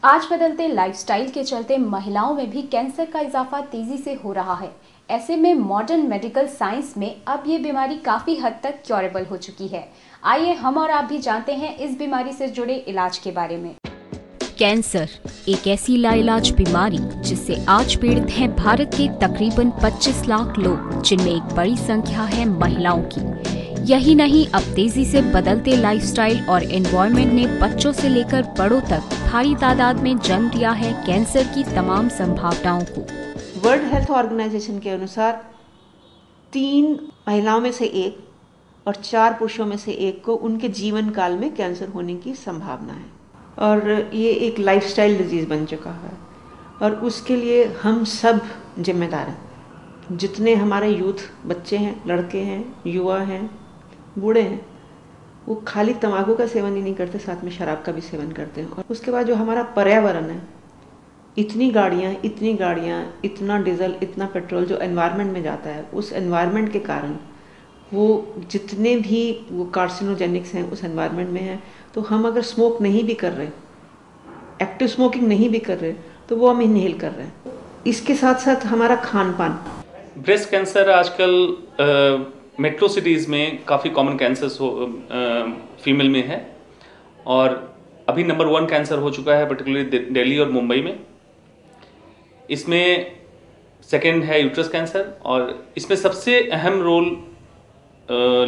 आज बदलते लाइफस्टाइल के चलते महिलाओं में भी कैंसर का इजाफा तेजी से हो रहा है। ऐसे में मॉडर्न मेडिकल साइंस में अब ये बीमारी काफी हद तक क्योरेबल हो चुकी है। आइए हम और आप भी जानते हैं इस बीमारी से जुड़े इलाज के बारे में। कैंसर एक ऐसी लाइलाज बीमारी जिससे आज पीड़ित हैं भारत के तकरीबन 25 लाख लोग, जिनमें एक बड़ी संख्या है महिलाओं की। यही नहीं, अब तेजी से बदलते लाइफस्टाइल और एनवायरनमेंट ने बच्चों से लेकर बड़ों तक भारी तादाद में जन्म दिया है कैंसर की तमाम संभावनाओं को। वर्ल्ड हेल्थ ऑर्गेनाइजेशन के अनुसार 3 महिलाओं में से 1 और 4 पुरुषों में से 1 को उनके जीवन काल में कैंसर होने की संभावना है और ये एक लाइफस्टाइल डिजीज़ बन चुका है और उसके लिए हम सब जिम्मेदार हैं। जितने हमारे यूथ बच्चे हैं, लड़के हैं, युवा हैं, बूढ़े हैं, वो खाली तंबाकू का सेवन ही नहीं करते, साथ में शराब का भी सेवन करते हैं। और उसके बाद जो हमारा पर्यावरण है, इतनी गाड़ियाँ, इतना डीजल, इतना पेट्रोल जो एनवायरनमेंट में जाता है, उस एनवायरनमेंट के कारण वो जितने भी वो कार्सिनोजेनिक्स हैं उस एनवायरनमेंट में हैं। तो हम अगर स्मोक नहीं भी कर रहे, एक्टिव स्मोकिंग नहीं भी कर रहे, तो वो हम इनहेल कर रहे हैं। इसके साथ साथ हमारा खान पान। ब्रेस्ट कैंसर आजकल मेट्रो सिटीज़ में काफ़ी कॉमन कैंसर्स फीमेल में है और अभी नंबर 1 कैंसर हो चुका है, पर्टिकुलरली दिल्ली और मुंबई में। इसमें सेकंड है यूट्रस कैंसर और इसमें सबसे अहम रोल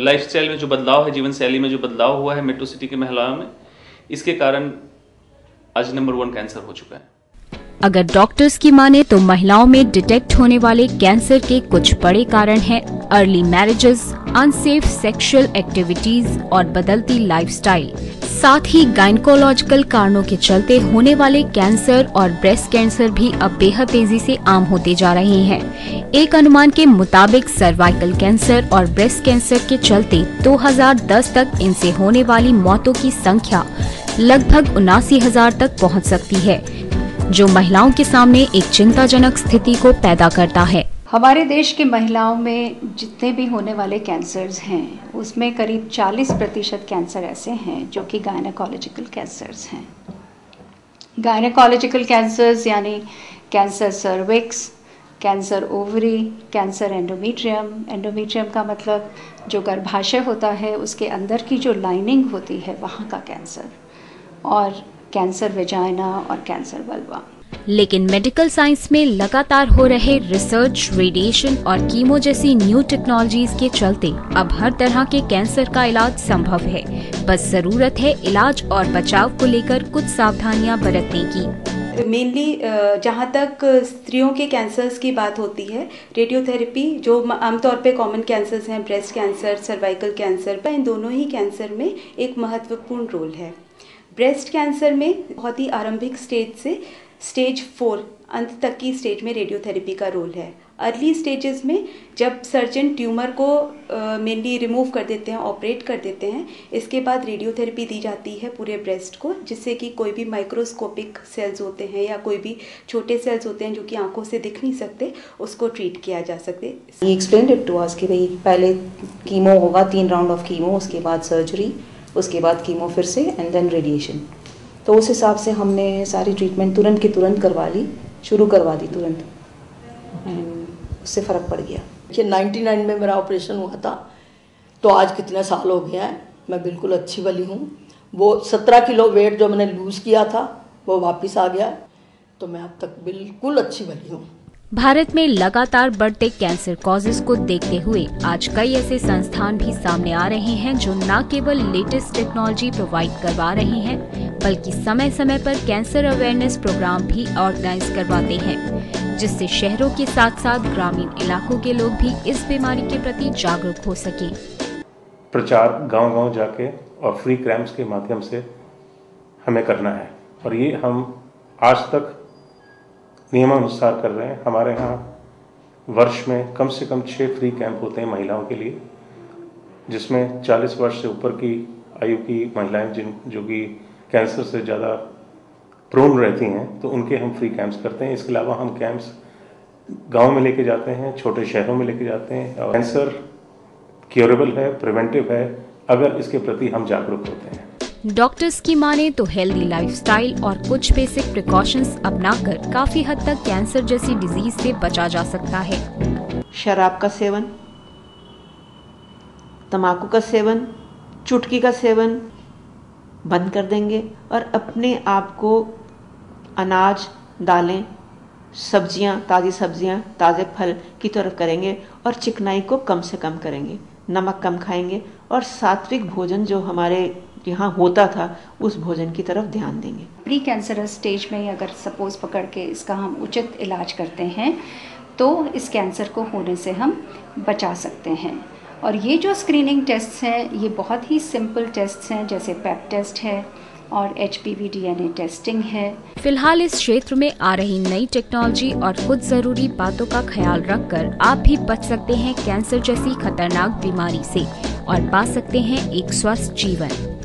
लाइफस्टाइल में जो बदलाव है, जीवन शैली में जो बदलाव हुआ है मेट्रो सिटी की महिलाओं में, इसके कारण आज नंबर 1 कैंसर हो चुका है। अगर डॉक्टर्स की माने तो महिलाओं में डिटेक्ट होने वाले कैंसर के कुछ बड़े कारण हैं early marriages, unsafe sexual activities और बदलती लाइफस्टाइल। साथ ही गायनेकोलॉजिकल कारणों के चलते होने वाले कैंसर और ब्रेस्ट कैंसर भी अब बेहद तेजी से आम होते जा रहे हैं। एक अनुमान के मुताबिक सर्वाइकल कैंसर और ब्रेस्ट कैंसर के चलते 2010 तक इनसे होने वाली मौतों की संख्या लगभग 79,000 तक पहुंच सकती है, जो महिलाओं के सामने एक चिंताजनक स्थिति को पैदा करता है। हमारे देश की महिलाओं में जितने भी होने वाले कैंसर्स हैं, उसमें करीब 40% कैंसर ऐसे हैं जो कि गायनेकोलॉजिकल कैंसर्स हैं। गायनेकोलॉजिकल कैंसर्स यानी cancer cervix, cancer ovary, cancer endometrium. Endometrium का मतलब जो गर्भाशय होता है उसके अंदर की जो लाइनिंग होती है वहाँ का कैंसर, और कैंसर वेजाइना और कैंसर वल्वा। लेकिन मेडिकल साइंस में लगातार हो रहे रिसर्च, रेडिएशन और कीमो जैसी न्यू टेक्नोलॉजीज के चलते अब हर तरह के कैंसर का इलाज संभव है। बस जरूरत है इलाज और बचाव को लेकर कुछ सावधानियां बरतने की। मेनली जहाँ तक स्त्रियों के कैंसर्स की बात होती है, रेडियोथेरेपी जो आमतौर पे कॉमन कैंसर्स हैं, ब्रेस्ट कैंसर, सर्वाइकल कैंसर, इन दोनों ही कैंसर में एक महत्वपूर्ण रोल है। ब्रेस्ट कैंसर में बहुत ही आरंभिक स्टेज से स्टेज 4 अंत तक की स्टेज में रेडियोथेरेपी का रोल है। अर्ली स्टेजेस में जब सर्जन ट्यूमर को मेनली रिमूव कर देते हैं, ऑपरेट कर देते हैं, इसके बाद रेडियोथेरेपी दी जाती है पूरे ब्रेस्ट को, जिससे कि कोई भी माइक्रोस्कोपिक सेल्स होते हैं या कोई भी छोटे सेल्स होते हैं जो कि आंखों से दिख नहीं सकते, उसको ट्रीट किया जा सकते। He explained it to us कि भाई पहले कीमो होगा, 3 राउंड ऑफ कीमो, उसके बाद सर्जरी, उसके बाद कीमो फिर से एंड देन रेडिएशन। तो उस हिसाब से हमने सारी ट्रीटमेंट तुरंत की तुरंत करवा ली, शुरू करवा दी तुरंत, एंड उससे फ़र्क पड़ गया। कि 99 में मेरा ऑपरेशन हुआ था, तो आज कितने साल हो गया है, मैं बिल्कुल अच्छी वाली हूँ। वो 17 किलो वेट जो मैंने लूज़ किया था वो वापस आ गया, तो मैं अब तक बिल्कुल अच्छी वाली हूँ। भारत में लगातार बढ़ते कैंसर कॉजेस को देखते हुए आज कई ऐसे संस्थान भी सामने आ रहे हैं जो न केवल लेटेस्ट टेक्नोलॉजी प्रोवाइड करवा रहे हैं, बल्कि समय समय पर कैंसर अवेयरनेस प्रोग्राम भी ऑर्गेनाइज करवाते हैं, जिससे शहरों के साथ साथ ग्रामीण इलाकों के लोग भी इस बीमारी के प्रति जागरूक हो सके। प्रचार गांव-गांव जाके और फ्री कैंप्स के माध्यम से हमें करना है और ये हम आज तक नियमानुसार कर रहे हैं। हमारे यहाँ वर्ष में कम से कम 6 फ्री कैंप होते हैं महिलाओं के लिए, जिसमें 40 वर्ष से ऊपर की आयु की महिलाएं जो कि कैंसर से ज़्यादा प्रोन रहती हैं, तो उनके हम फ्री कैंप्स करते हैं। इसके अलावा हम कैंप्स गांव में लेके जाते हैं, छोटे शहरों में लेके जाते हैं। और कैंसर क्योरेबल है, प्रिवेंटिव है, अगर इसके प्रति हम जागरूक होते हैं। डॉक्टर्स की माने तो हेल्दी लाइफस्टाइल और कुछ बेसिक प्रिकॉशंस अपनाकर काफी हद तक कैंसर जैसी डिजीज से बचा जा सकता है। शराब का सेवन, तंबाकू का सेवन, चुटकी का सेवन बंद कर देंगे और अपने आप को अनाज, दालें, सब्जियां, ताज़ी सब्जियां, ताज़े फल की तरफ करेंगे और चिकनाई को कम से कम करेंगे, नमक कम खाएंगे और सात्विक भोजन जो हमारे यहाँ होता था उस भोजन की तरफ ध्यान देंगे। प्री कैंसरस स्टेज में अगर सपोज पकड़ के इसका हम उचित इलाज करते हैं तो इस कैंसर को होने से हम बचा सकते हैं। और ये जो स्क्रीनिंग टेस्ट्स हैं ये बहुत ही सिंपल टेस्ट्स हैं, जैसे पेप टेस्ट है और HPV DNA टेस्टिंग है। फिलहाल इस क्षेत्र में आ रही नई टेक्नोलॉजी और कुछ जरूरी बातों का ख्याल रखकर आप भी बच सकते हैं कैंसर जैसी खतरनाक बीमारी से और पा सकते हैं एक स्वस्थ जीवन।